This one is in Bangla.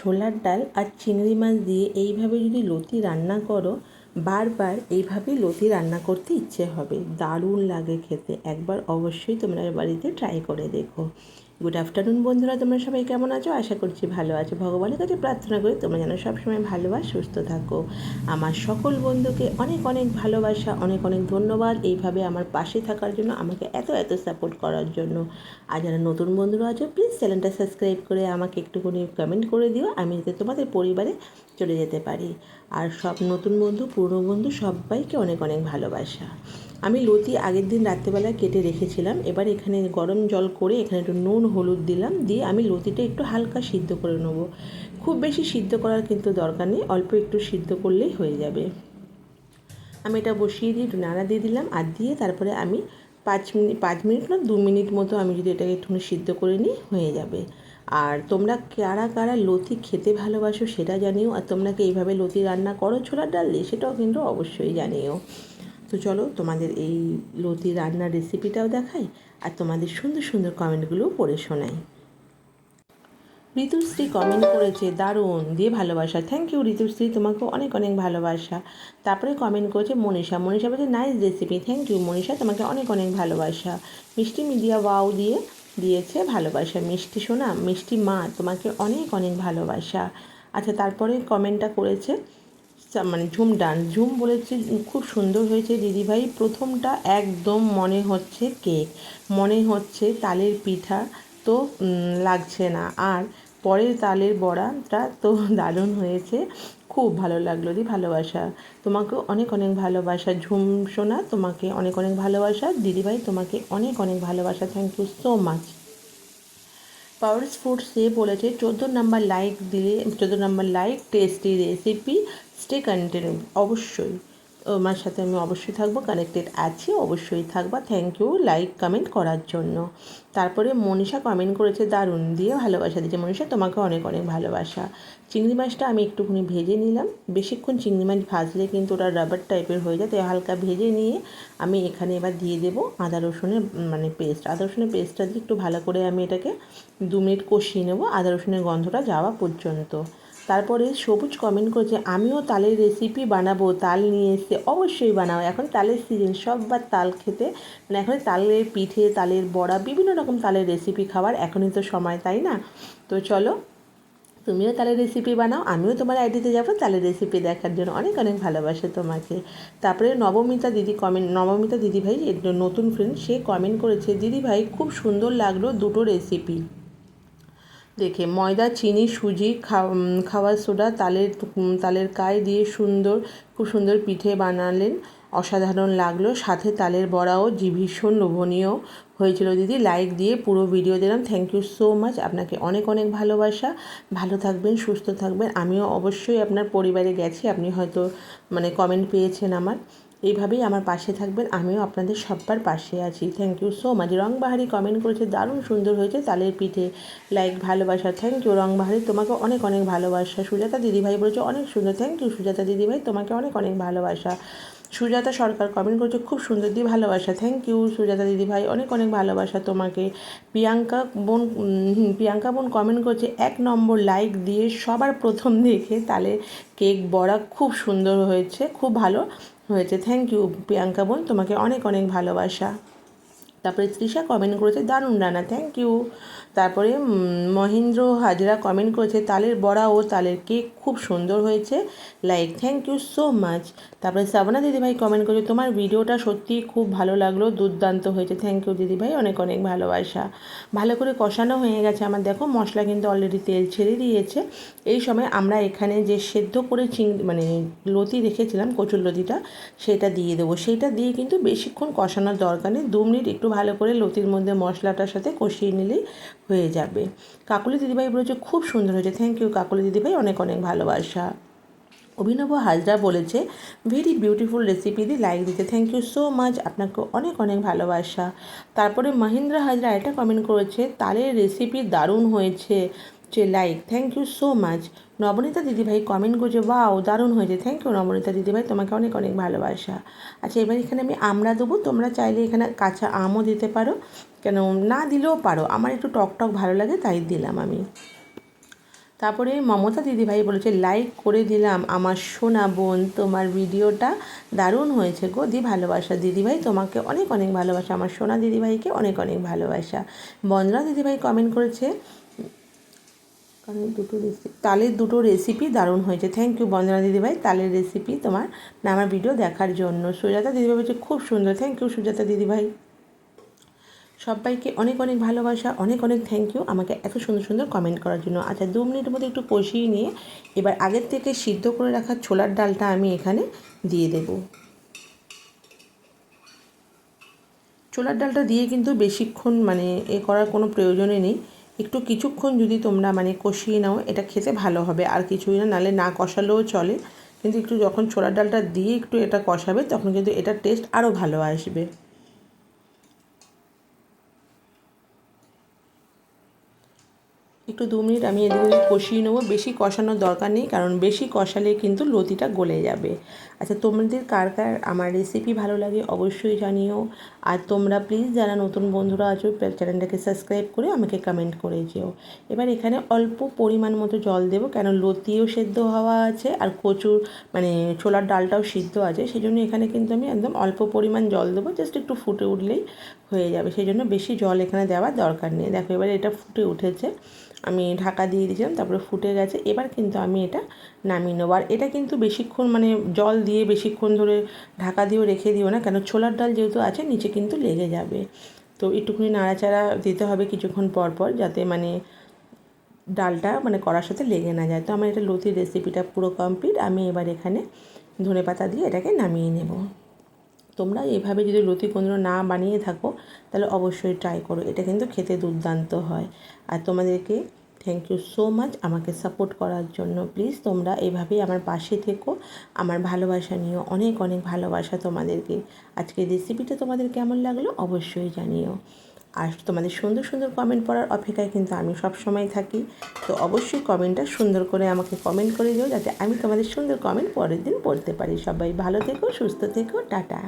ছোলার ডাল আর চিংড়ি মাছ দিয়ে এইভাবে যদি লতি রান্না করো, বারবার এইভাবেই লতি রান্না করতে ইচ্ছে হবে। দারুণ লাগে খেতে। একবার অবশ্যই তোমরা বাড়িতে ট্রাই করে দেখো। গুড আফটারনুন বন্ধুরা, তোমরা সবাই কেমন আছো? আশা করছি ভালো আছো। ভগবানের কাছে প্রার্থনা করি তোমরা যেন সবসময় ভালো আর সুস্থ থাকো। আমার সকল বন্ধুকে অনেক অনেক ভালোবাসা, অনেক অনেক ধন্যবাদ এইভাবে আমার পাশে থাকার জন্য, আমাকে এত এত সাপোর্ট করার জন্য। আর যারা নতুন বন্ধুরা আছো, প্লিজ চ্যানেলটা সাবস্ক্রাইব করে আমাকে একটুখানি কমেন্ট করে দিও, আমি যাতে তোমাদের পরিবারে চলে যেতে পারি। আর সব নতুন বন্ধু, পুরনো বন্ধু সবাইকে অনেক অনেক ভালোবাসা। আমি লতি আগের দিন রাত্রেবেলা কেটে রেখেছিলাম। এবার এখানে গরম জল করে এখানে একটু নুন হলুদ দিলাম, দিয়ে আমি লতিটা একটু হালকা সিদ্ধ করে নেব। খুব বেশি সিদ্ধ করার কিন্তু দরকার নেই, অল্প একটু সিদ্ধ করলেই হয়ে যাবে। আমি এটা বসিয়ে দিয়ে একটু নাড়া দিয়ে দিলাম, আর দিয়ে তারপরে আমি 5 মিনিট না 2 মিনিট মতো আমি যদি এটাকে একটু সিদ্ধ করে নিই, হয়ে যাবে। আর তোমরা কারা কারা লতি খেতে ভালোবাসো সেটা জানিও, আর তোমরা কি এইভাবে লতি রান্না করো ছোলার ডাল দিয়ে, সেটাও কিন্তু অবশ্যই জানিও। তো চলো তোমাদের এই লতি রান্নার রেসিপিটাও দেখাই, আর তোমাদের সুন্দর সুন্দর কমেন্টগুলোও পড়ে শোনাই। ঋতুশ্রী কমেন্ট করেছে দারুণ, দিয়ে ভালোবাসা। থ্যাংক ইউ ঋতুশ্রী, তোমাকে অনেক অনেক ভালোবাসা। তারপরে কমেন্ট করেছে মনীষা বলছে nice recipe. Thank you Manisha, তোমাকে অনেক অনেক ভালোবাসা। মিষ্টি মিডিয়া ওয়াও দিয়েছে ভালোবাসা। মিষ্টি সোনা, মিষ্টি মা, তোমাকে অনেক অনেক ভালোবাসা। আচ্ছা, তারপরে কমেন্টটা করেছে ঝুম বলেছে খুব সুন্দর হয়েছে দিদিভাই। প্রথমটা একদম মনে হচ্ছে কেক, মনে হচ্ছে তালের পিঠা তো লাগছে না। আর পরের তালের বড়াটা তো দারুণ হয়েছে, খুব ভালো লাগলো দি ভালোবাসা। তোমাকে অনেক অনেক ভালোবাসা ঝুম সোনা, তোমাকে অনেক অনেক ভালোবাসা। দিদিভাই তোমাকে অনেক অনেক ভালোবাসা। Thank you so much. Powers Food সে বলেছে 14 নম্বর লাইক দিলে, 14 নম্বর like, tasty recipe, stay connected. অবশ্যই আমার সাথে আমি অবশ্যই থাকবো, কানেক্টেড আছি, অবশ্যই থাকবা। থ্যাংক ইউ লাইক কমেন্ট করার জন্য। তারপরে মনীষা কমেন্ট করেছে দারুণ, দিয়ে ভালোবাসা দিয়েছে। মনীষা তোমাকে অনেক অনেক ভালোবাসা। চিংড়ি মাছটা আমি একটুখানি ভেজে নিলাম। বেশিক্ষণ চিংড়ি মাছ ভাজলে কিন্তু ওটা রাবার টাইপের হয়ে যায়, তাই হালকা ভেজে নিয়ে আমি এখানে এবার দিয়ে দেবো আদা রসুনের পেস্ট। আদা রসুনের পেস্টটা দিয়ে একটু ভালো করে আমি এটাকে 2 মিনিট কষিয়ে নেবো, আদা রসুনের গন্ধটা যাওয়া পর্যন্ত। তারপরে সবুজ কমেন্ট করেছে আমিও তালের রেসিপি বানাবো, তাল নিয়ে এসে। অবশ্যই বানাও, এখন তালের সিজন, সববার তাল খেতে, এখন তালের পিঠে, তালের বড়া, বিভিন্ন রকম তালের রেসিপি খাবার এখনই তো সময়, তাই না? তো চলো তুমিও তালের রেসিপি বানাও, আমিও তোমার আইডিতে যাবো তালের রেসিপি দেখার জন্য। অনেক অনেক ভালোবাসে তোমাকে। তারপরে নবমিতা দিদিভাই নতুন ফ্রেন্ড, সে কমেন্ট করেছে দিদিভাই খুব সুন্দর লাগলো দুটো রেসিপি দেখে। ময়দা, চিনি, সুজি, খাওয়ার সোডা, তালের কাই দিয়ে খুব সুন্দর পিঠে বানালেন, অসাধারণ লাগলো। সাথে তালের বড়াও ভীষণ লোভনীয় হয়েছিল দিদি। লাইক দিয়ে পুরো ভিডিও দিলাম। থ্যাংক ইউ সো মাচ, আপনাকে অনেক অনেক ভালোবাসা। ভালো থাকবেন, সুস্থ থাকবেন। আমিও অবশ্যই আপনার পরিবারে গেছি, আপনি হয়তো কমেন্ট পেয়েছেন আমার। এইভাবেই আমার পাশে থাকবেন, আমিও আপনাদের সবার পাশে আছি। Thank you so much. রংবাহারি কমেন্ট করেছে দারুণ সুন্দর হয়েছে তালের পিঠে, লাইক ভালোবাসা। থ্যাংক ইউ রংবাহারি, তোমাকে অনেক অনেক ভালোবাসা। সুজাতা দিদিভাই বলেছে অনেক সুন্দর। থ্যাংক ইউ সুজাতা দিদিভাই, তোমাকে অনেক অনেক ভালোবাসা। সুজাতা সরকার কমেন্ট করেছে খুব সুন্দর দিয়ে ভালোবাসা। থ্যাংক ইউ সুজাতা দিদিভাই, অনেক অনেক ভালোবাসা তোমাকে। প্রিয়াঙ্কা বোন কমেন্ট করছে 1 নম্বর লাইক দিয়ে সবার প্রথম দেখে তালে কেক বড়া খুব সুন্দর হয়েছে, খুব ভালো হয়েছে। থ্যাংক ইউ প্রিয়াঙ্কা বোন, তোমাকে অনেক অনেক ভালোবাসা। তারপরে তৃষা কমেন্ট করেছে দারুণ রান্না। Thank you. তারপরে মহেন্দ্র হাজরা কমেন্ট করেছে তালের বড়া ও তালের কেক খুব সুন্দর হয়েছে, like. Thank you so much. তারপরে সাবনা দিদিভাই কমেন্ট করেছে তোমার ভিডিওটা সত্যিই খুব ভালো লাগলো, দুর্দান্ত হয়েছে। থ্যাংক ইউ দিদিভাই, অনেক অনেক ভালোবাসা। ভালো করে কষানো হয়ে গেছে আমার, দেখো মশলা কিন্তু অলরেডি তেল ছেড়ে দিয়েছে। এই সময় আমরা এখানে যে সেদ্ধ করে লতি রেখেছিলাম, কচুর লতিটা, সেটা দিয়ে দেবো। সেইটা দিয়ে কিন্তু বেশিক্ষণ কষানোর দরকার নেই, 2 মিনিট একটু ভালো করে লতির মধ্যে মশলাটার সাথে কষিয়ে নিলেই হয়ে যাবে। কাকুলি দিদিভাই বলেছে খুব সুন্দর হয়েছে। থ্যাংক ইউ কাকুলি দিদিভাই, অনেক অনেক ভালোবাসা। অভিনব হাজরা বলেছে ভেরি বিউটিফুল রেসিপি দিয়ে লাইক দিতে। থ্যাংক ইউ সো মাচ, আপনাকে অনেক অনেক ভালোবাসা। তারপরে মহেন্দ্র হাজরা এটা কমেন্ট করেছে তালের রেসিপি দারুণ হয়েছে, like. Thank you so much. Nabanita দিদিভাই কমেন্ট করছে ওয়াও দারুণ হয়েছে। থ্যাংক ইউ নবনীতা দিদিভাই, তোমাকে অনেক অনেক ভালোবাসা। আচ্ছা, এবার এখানে আমি আমড়া দেবো, তোমরা চাইলে এখানে কাঁচা আমও দিতে পারো, কেন না দিলেও পারো, আমার একটু টক টক ভালো লাগে তাই দিলাম আমি। তারপরে মমতা দিদিভাই বলেছে লাইক করে দিলাম আমার সোনা বোন, তোমার ভিডিওটা দারুণ হয়েছে গো, দি ভালোবাসা। দিদিভাই তোমাকে অনেক অনেক ভালোবাসা, আমার সোনা দিদিভাইকে অনেক অনেক ভালোবাসা। বন্দনা দিদিভাই কমেন্ট করেছে তালের দুটো রেসিপি দারুণ হয়েছে। থ্যাংক ইউ বন্দনা দিদিভাই, তালের রেসিপি তোমার না আমার ভিডিও দেখার জন্য। সুজাতা দিদিভাই বলছে খুব সুন্দর। থ্যাংক ইউ সুজাতা দিদিভাই। সবাইকে অনেক অনেক ভালোবাসা, অনেক অনেক থ্যাংক ইউ আমাকে এত সুন্দর সুন্দর কমেন্ট করার জন্য। আচ্ছা 2 মিনিটের মধ্যে একটু কষিয়ে নিয়ে এবার আগের থেকে সিদ্ধ করে রাখা ছোলার ডালটা আমি এখানে দিয়ে দেব। ছোলার ডালটা দিয়ে কিন্তু বেশিক্ষণ মানে করার কোনো প্রয়োজনই নেই। একটু কিছুক্ষণ যদি তোমরা মানে কষিয়ে নাও এটা খেতে ভালো হবে, আর কিছুই না, নাহলে না কষালেও চলে, কিন্তু একটু যখন ছোলার ডালটা দিয়ে একটু এটা কষাবে তখন কিন্তু এটার টেস্ট আরও ভালো আসবে। একটু 2 মিনিট আমি এদিকে কষিয়ে নেবো, বেশি কষানোর দরকার নেই কারণ বেশি কষালে কিন্তু লতিটা গলে যাবে। আচ্ছা তোমাদের কার কার আমার রেসিপি ভালো লাগে অবশ্যই জানিও, আর তোমরা প্লিজ যারা নতুন বন্ধুরা আছো চ্যানেলটাকে সাবস্ক্রাইব করে আমাকে কমেন্ট করে যেও। এবার এখানে অল্প পরিমাণ মতো জল দেবো, কেন লতিও সেদ্ধ হওয়া আছে আর কচুর মানে ছোলার ডালটাও সিদ্ধ আছে, সেই জন্য এখানে কিন্তু আমি একদম অল্প পরিমাণ জল দেবো, জাস্ট একটু ফুটে উঠলেই হয়ে যাবে, সেই জন্য বেশি জল এখানে দেওয়ার দরকার নেই। দেখো এবারে এটা ফুটে উঠেছে, আমি ঢাকা দিয়ে দিয়েছিলাম, তারপরে ফুটে গেছে। এবার কিন্তু আমি এটা নামিয়ে নেবো। আর এটা কিন্তু বেশিক্ষণ মানে জল দিয়ে বেশিক্ষণ ধরে ঢাকা দিয়েও রেখে দিও না, কেন ছোলার ডাল যেহেতু আছে নিচে কিন্তু লেগে যাবে। তো একটুখানি নাড়াচাড়া দিতে হবে কিছুক্ষণ পর পর, যাতে মানে ডালটা মানে কড়ার সাথে লেগে না যায়। তো আমার এটা লতির রেসিপিটা পুরো কমপ্লিট। আমি এবার এখানে ধনেপাতা দিয়ে এটাকে নামিয়ে নেব। তোমরা এভাবে যদি লতি কোনদিনও না বানিয়ে থাকো তাহলে অবশ্যই ট্রাই করো, এটা কিন্তু খেতে দুর্দান্ত হয়। আর তোমাদেরকে থ্যাংক ইউ সো মাচ আমাকে সাপোর্ট করার জন্য। প্লিজ তোমরা এভাবেই আমার পাশে থেকো, আমার ভালোবাসা নিও, অনেক অনেক ভালোবাসা তোমাদেরকে। আজকের রেসিপিটা তোমাদের কেমন লাগলো অবশ্যই জানিও। আর তোমাদের সুন্দর সুন্দর কমেন্ট পড়ার অপেক্ষায় কিন্তু আমি সব সময় থাকি। তো অবশ্যই কমেন্টটা সুন্দর করে আমাকে কমেন্ট করে দিও, যাতে আমি তোমাদের সুন্দর কমেন্ট পরের দিন পড়তে পারি। সবাই ভালো থেকো, সুস্থ থেকো, টাটা।